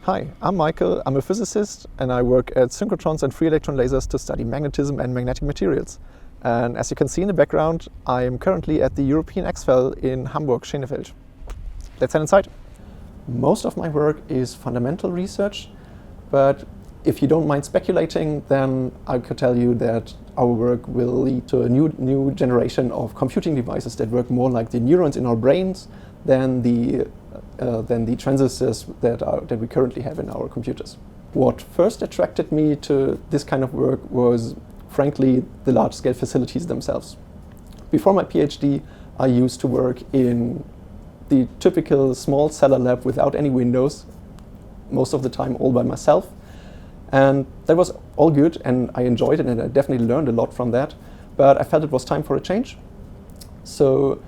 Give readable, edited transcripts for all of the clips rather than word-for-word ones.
Hi, I'm Michael. I'm a physicist and I work at synchrotrons and free electron lasers to study magnetism and magnetic materials. And as you can see in the background, I am currently at the European XFEL in Hamburg, Schneider. Let's head inside. Most of my work is fundamental research, but if you don't mind speculating, then I could tell you that our work will lead to a new generation of computing devices that work more like the neurons in our brains than the transistors that we currently have in our computers. What first attracted me to this kind of work was, frankly, the large-scale facilities themselves. Before my PhD, I used to work in the typical small cellar lab without any windows, most of the time all by myself. And that was all good, and I enjoyed it, and I definitely learned a lot from that. But I felt it was time for a change. So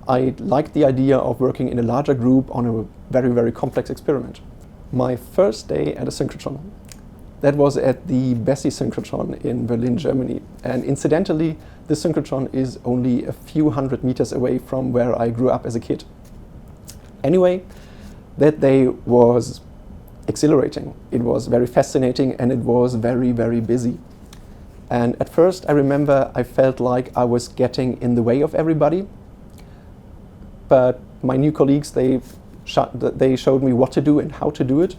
I liked the idea of working in a larger group on a very, very complex experiment. My first day at a synchrotron, that was at the Bessie synchrotron in Berlin, Germany. And incidentally, this synchrotron is only a few hundred meters away from where I grew up as a kid. Anyway, that day was exhilarating. It was very fascinating, and it was very, very busy. And at first, I remember I felt like I was getting in the way of everybody. But my new colleagues, they showed me what to do and how to do it.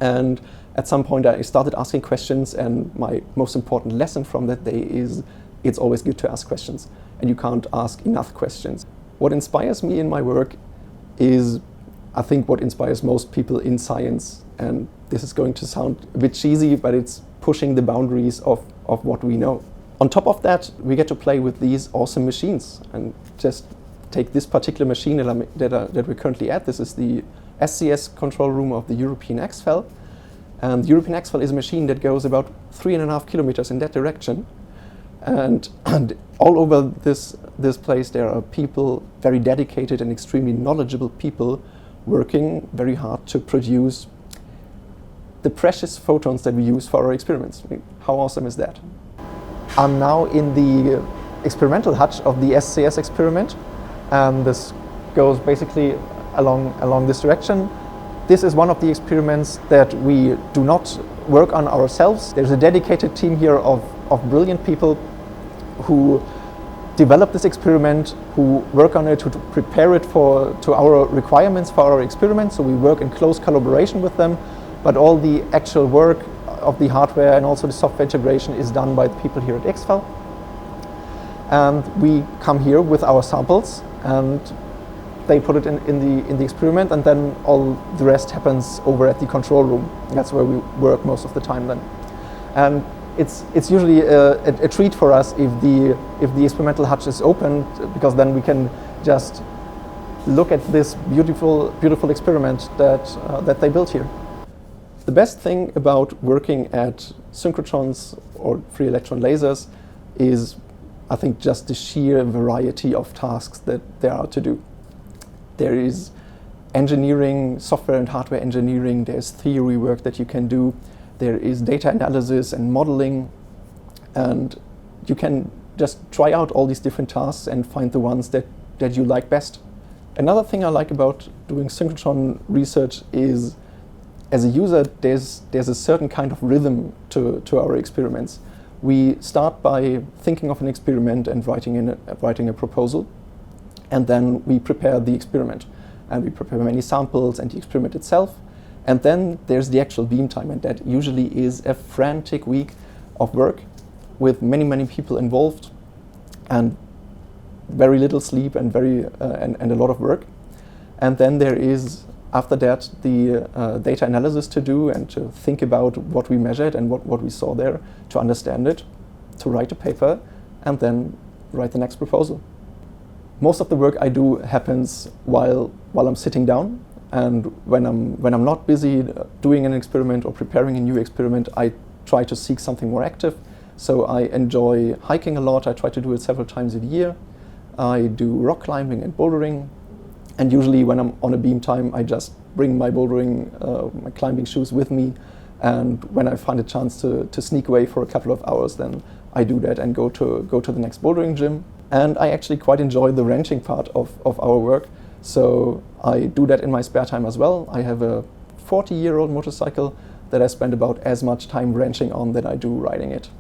And at some point, I started asking questions, and my most important lesson from that day is it's always good to ask questions, and you can't ask enough questions. What inspires me in my work is, I think, what inspires most people in science. And this is going to sound a bit cheesy, but it's pushing the boundaries of what we know. On top of that, we get to play with these awesome machines. And just take this particular machine that we're currently at. This is the SCS control room of the European XFEL. And the European XFEL is a machine that goes about 3.5 kilometers in that direction. And all over this place, there are people, very dedicated and extremely knowledgeable people, working very hard to produce the precious photons that we use for our experiments. I mean, how awesome is that? I'm now in the experimental hutch of the SCS experiment. This goes basically along this direction. This is one of the experiments that we do not work on ourselves. There's a dedicated team here of brilliant people who develop this experiment, who work on it, to prepare it to our requirements for our experiment. So we work in close collaboration with them, but all the actual work of the hardware and also the software integration is done by the people here at XFEL. And we come here with our samples, and they put it in the experiment, and then all the rest happens over at the control room. That's where we work most of the time then. And it's usually a treat for us if the experimental hutch is open, because then we can just look at this beautiful experiment that they built here. The best thing about working at synchrotrons or free electron lasers is, I think, just the sheer variety of tasks that there are to do. There is engineering, software and hardware engineering, there's theory work that you can do, there is data analysis and modeling, and you can just try out all these different tasks and find the ones that you like best. Another thing I like about doing synchrotron research is, as a user, there's a certain kind of rhythm to our experiments. We start by thinking of an experiment and writing a proposal, and then we prepare the experiment. And we prepare many samples and the experiment itself. And then there's the actual beam time, and that usually is a frantic week of work with many people involved, and very little sleep and and a lot of work. And then there is, after that, the data analysis to do and to think about what we measured and what we saw there, to understand it, to write a paper, and then write the next proposal. Most of the work I do happens while I'm sitting down, and when I'm not busy doing an experiment or preparing a new experiment, I try to seek something more active. So I enjoy hiking a lot. I try to do it several times a year. I do rock climbing and bouldering. And usually when I'm on a beam time, I just bring my bouldering, my climbing shoes with me. And when I find a chance to sneak away for a couple of hours, then I do that and go to the next bouldering gym. And I actually quite enjoy the wrenching part of our work. So I do that in my spare time as well. I have a 40-year-old motorcycle that I spend about as much time wrenching on than I do riding it.